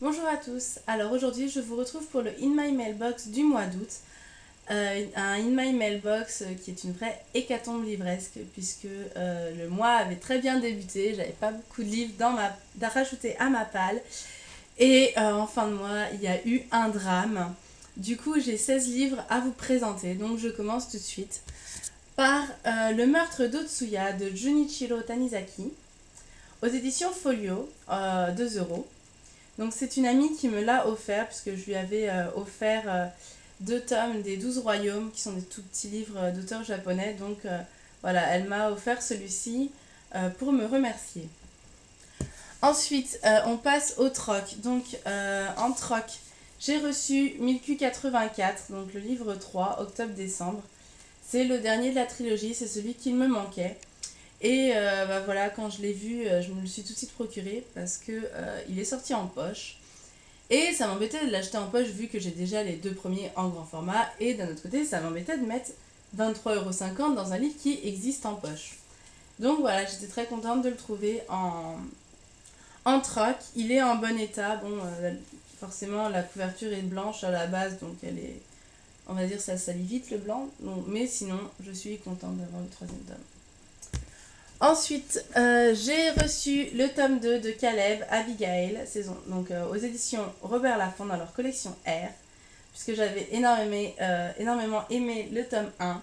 Bonjour à tous, alors aujourd'hui je vous retrouve pour le In My Mailbox du mois d'août. Un In My Mailbox qui est une vraie hécatombe livresque puisque le mois avait très bien débuté, j'avais pas beaucoup de livres à rajouter à ma palle et en fin de mois il y a eu un drame. Du coup j'ai 16 livres à vous présenter, donc je commence tout de suite par Le meurtre d'Otsuya de Junichiro Tanizaki aux éditions Folio, 2 euros. Donc c'est une amie qui me l'a offert puisque je lui avais offert 2 tomes des 12 royaumes qui sont des tout petits livres d'auteurs japonais. Donc voilà, elle m'a offert celui-ci pour me remercier. Ensuite, on passe au troc. Donc en troc, j'ai reçu 1000Q84, donc le livre 3, octobre-décembre. C'est le dernier de la trilogie, c'est celui qui me manquait. Et voilà, quand je l'ai vu, je me le suis tout de suite procuré parce que il est sorti en poche. Et ça m'embêtait de l'acheter en poche vu que j'ai déjà les 2 premiers en grand format. Et d'un autre côté, ça m'embêtait de mettre 23,50 € dans un livre qui existe en poche. Donc voilà, j'étais très contente de le trouver en troc. Il est en bon état. Bon, forcément, la couverture est blanche à la base, donc elle est. On va dire ça salit vite le blanc. Donc, mais sinon, je suis contente d'avoir le 3e tome. Ensuite, j'ai reçu le tome 2 de Caleb, Abigail, saison, donc aux éditions Robert Laffont dans leur collection R, puisque j'avais énormément aimé le tome 1,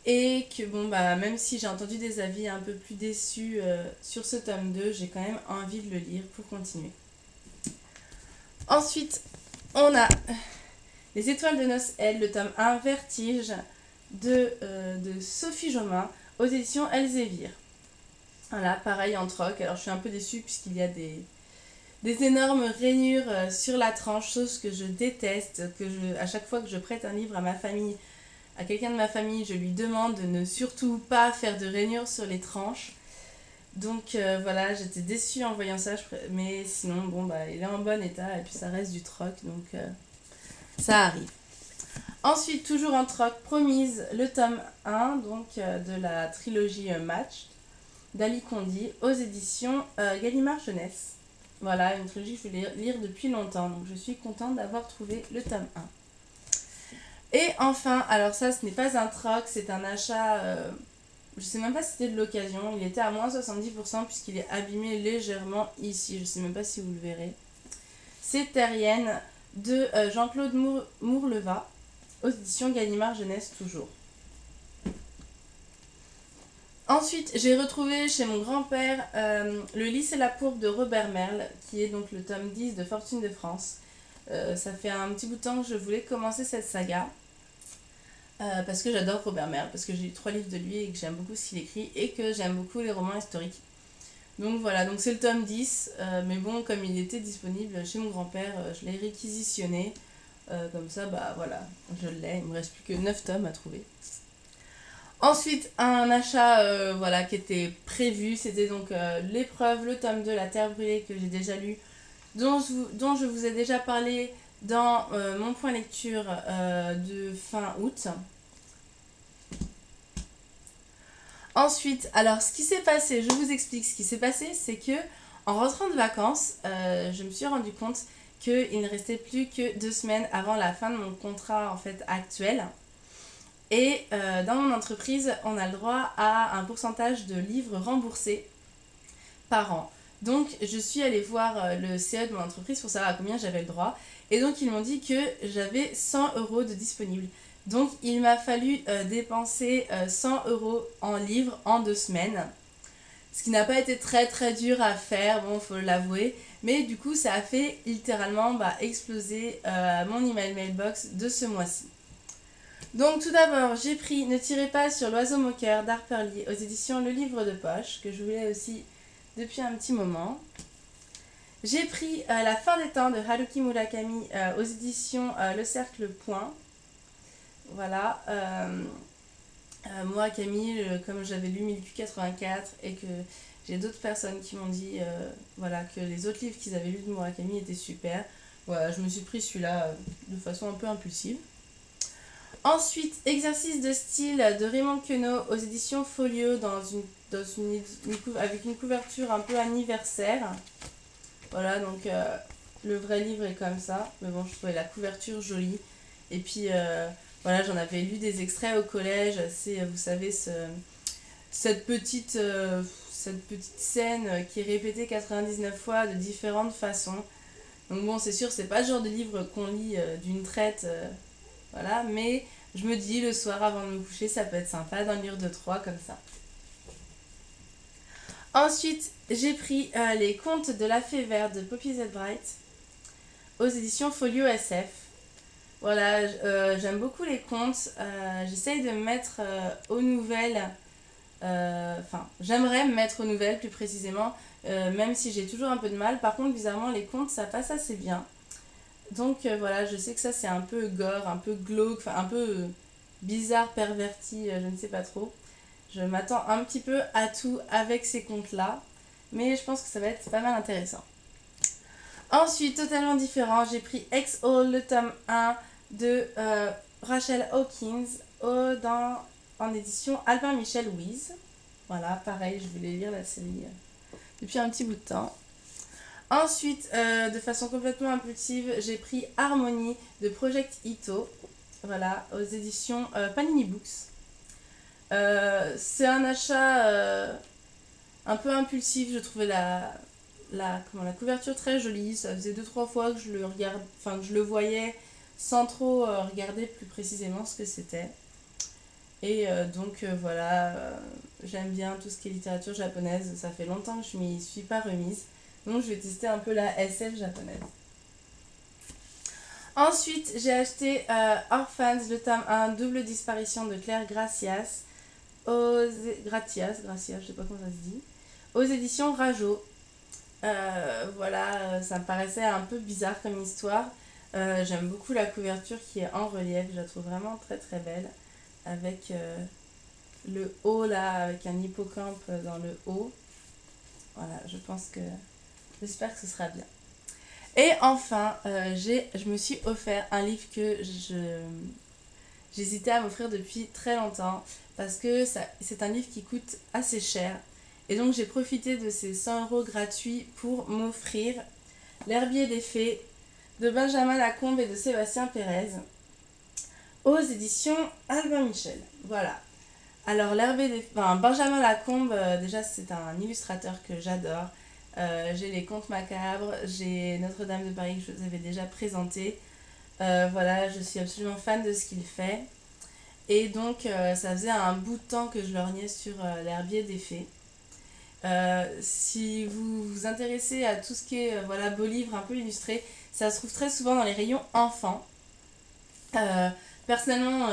et que bon, bah, même si j'ai entendu des avis un peu plus déçus sur ce tome 2, j'ai quand même envie de le lire pour continuer. Ensuite, on a Les Étoiles de Noces, elle, le tome 1, Vertige, de Sophie Jomain, aux éditions Elsevier. Voilà, pareil en troc. Alors je suis un peu déçue puisqu'il y a des énormes rainures sur la tranche, chose que je déteste, à chaque fois que je prête un livre à ma famille, à quelqu'un de ma famille, je lui demande de ne surtout pas faire de rainures sur les tranches. Donc voilà, j'étais déçue en voyant ça, mais sinon, bon, bah, il est en bon état et puis ça reste du troc, donc ça arrive. Ensuite, toujours en troc, Promise, le tome 1 donc, de la trilogie Match d'Ali Kondi aux éditions Gallimard Jeunesse. Voilà, une trilogie que je voulais lire depuis longtemps, donc je suis contente d'avoir trouvé le tome 1. Et enfin, alors ça ce n'est pas un troc, c'est un achat, je sais même pas si c'était de l'occasion, il était à moins 70% puisqu'il est abîmé légèrement ici, je sais même pas si vous le verrez. C'est Terrienne de Jean-Claude Mourleva aux éditions Gallimard Jeunesse toujours. Ensuite, j'ai retrouvé chez mon grand-père Le Lys et la pourpre de Robert Merle, qui est donc le tome 10 de Fortune de France. Ça fait un petit bout de temps que je voulais commencer cette saga, parce que j'adore Robert Merle, parce que j'ai lu 3 livres de lui et que j'aime beaucoup ce qu'il écrit, et que j'aime beaucoup les romans historiques. Donc voilà, donc c'est le tome 10, mais bon, comme il était disponible chez mon grand-père, je l'ai réquisitionné. Comme ça, bah voilà, je l'ai, il me reste plus que 9 tomes à trouver. Ensuite, un achat voilà, qui était prévu, c'était donc L'épreuve, le tome 2, La Terre brûlée, que j'ai déjà lu, dont je vous ai déjà parlé dans mon point lecture de fin août. Ensuite, alors ce qui s'est passé, je vous explique ce qui s'est passé, c'est que en rentrant de vacances, je me suis rendu compte qu'il ne restait plus que 2 semaines avant la fin de mon contrat en fait actuel. Et dans mon entreprise, on a le droit à un pourcentage de livres remboursés par an. Donc, je suis allée voir le CE de mon entreprise pour savoir à combien j'avais le droit. Et donc, ils m'ont dit que j'avais 100 € de disponible. Donc, il m'a fallu dépenser 100 € en livres en 2 semaines. Ce qui n'a pas été très très dur à faire, bon, faut l'avouer. Mais du coup, ça a fait littéralement exploser mon email mailbox de ce mois-ci. Donc tout d'abord, j'ai pris Ne tirez pas sur l'oiseau moqueur d'Harper Lee aux éditions Le Livre de Poche, que je voulais aussi depuis un petit moment. J'ai pris La fin des temps de Haruki Murakami aux éditions Le Cercle Point. Voilà. Murakami, comme j'avais lu 1000Q84 et que j'ai d'autres personnes qui m'ont dit voilà, que les autres livres qu'ils avaient lus de Murakami étaient super. Voilà, je me suis pris celui-là de façon un peu impulsive. Ensuite, Exercice de style de Raymond Queneau aux éditions Folio avec une couverture un peu anniversaire. Voilà, donc le vrai livre est comme ça, mais bon, je trouvais la couverture jolie. Et puis, voilà, j'en avais lu des extraits au collège, c'est, vous savez, cette petite scène qui est répétée 99 fois de différentes façons. Donc bon, c'est sûr, c'est pas le genre de livre qu'on lit d'une traite, voilà, mais je me dis le soir avant de me coucher, ça peut être sympa d'en lire 2-3 comme ça. Ensuite, j'ai pris les contes de la Fée Verte de Poppy Z. Brite aux éditions Folio SF. Voilà, j'aime beaucoup les contes. J'essaye de me mettre aux nouvelles. Enfin, j'aimerais me mettre aux nouvelles plus précisément, même si j'ai toujours un peu de mal. Par contre, bizarrement, les contes, ça passe assez bien. Donc voilà, je sais que ça c'est un peu gore, un peu glauque, enfin un peu bizarre, perverti, je ne sais pas trop. Je m'attends un petit peu à tout avec ces contes-là, mais je pense que ça va être pas mal intéressant. Ensuite, totalement différent, j'ai pris X-All, le tome 1 de Rachel Hawkins en édition Albin Michel Louise. Voilà, pareil, je voulais lire la série depuis un petit bout de temps. Ensuite, de façon complètement impulsive, j'ai pris Harmonie de Project Ito, voilà, aux éditions Panini Books. C'est un achat un peu impulsif, je trouvais la couverture très jolie. Ça faisait 2-3 fois que je le regarde, enfin que je le voyais sans trop regarder plus précisément ce que c'était. Et donc voilà, j'aime bien tout ce qui est littérature japonaise. Ça fait longtemps que je m'y suis pas remise. Donc je vais tester un peu la SF japonaise. Ensuite, j'ai acheté Orphans, le tome 1, double disparition de Claire Gracias, Gracias, je sais pas comment ça se dit, aux éditions Rajo. Voilà, ça me paraissait un peu bizarre comme histoire. J'aime beaucoup la couverture qui est en relief, je la trouve vraiment très très belle. Avec le haut là, avec un hippocampe dans le haut. Voilà, j'espère que ce sera bien. Et enfin, je me suis offert un livre que j'hésitais à m'offrir depuis très longtemps parce que c'est un livre qui coûte assez cher. Et donc j'ai profité de ces 100 € gratuits pour m'offrir L'Herbier des Fées de Benjamin Lacombe et de Sébastien Pérez aux éditions Albin Michel. Voilà. Alors Benjamin Lacombe, déjà c'est un illustrateur que j'adore. J'ai les Contes Macabres, j'ai Notre-Dame de Paris que je vous avais déjà présenté. Voilà, je suis absolument fan de ce qu'il fait. Et donc ça faisait un bout de temps que je lorgnais sur L'Herbier des Fées. Si vous vous intéressez à tout ce qui est voilà, beaux livres un peu illustrés, ça se trouve très souvent dans les rayons enfants. Personnellement,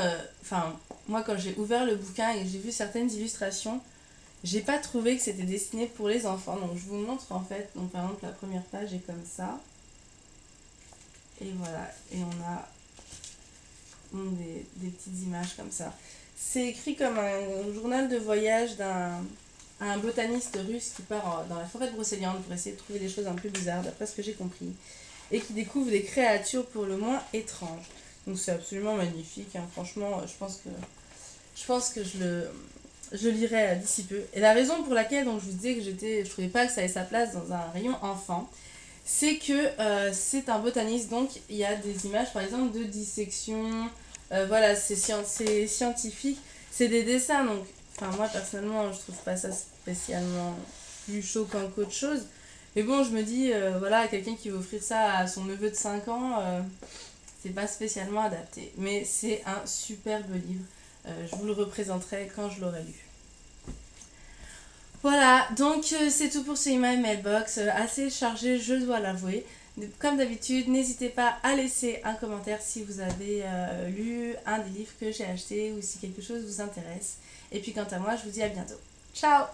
moi quand j'ai ouvert le bouquin et que j'ai vu certaines illustrations, j'ai pas trouvé que c'était destiné pour les enfants. Donc je vous montre en fait. Donc par exemple la première page est comme ça. Et voilà. Et on a des petites images comme ça. C'est écrit comme un journal de voyage un botaniste russe qui part dans la forêt de Brocéliande pour essayer de trouver des choses un peu bizarres d'après ce que j'ai compris. Et qui découvre des créatures pour le moins étranges. Donc c'est absolument magnifique, hein. Franchement, je pense que je lirai d'ici peu. Et la raison pour laquelle donc, je vous disais que je trouvais pas que ça ait sa place dans un rayon enfant, c'est que c'est un botaniste, donc il y a des images par exemple de dissection, voilà, c'est scientifique, c'est des dessins, donc moi personnellement je trouve pas ça spécialement plus choquant qu'autre chose. Mais bon, je me dis, voilà, quelqu'un qui veut offrir ça à son neveu de 5 ans, c'est pas spécialement adapté. Mais c'est un superbe livre. Je vous le représenterai quand je l'aurai lu. Voilà, donc c'est tout pour ce email mailbox. Assez chargé, je dois l'avouer. Comme d'habitude, n'hésitez pas à laisser un commentaire si vous avez lu un des livres que j'ai acheté ou si quelque chose vous intéresse. Et puis quant à moi, je vous dis à bientôt. Ciao!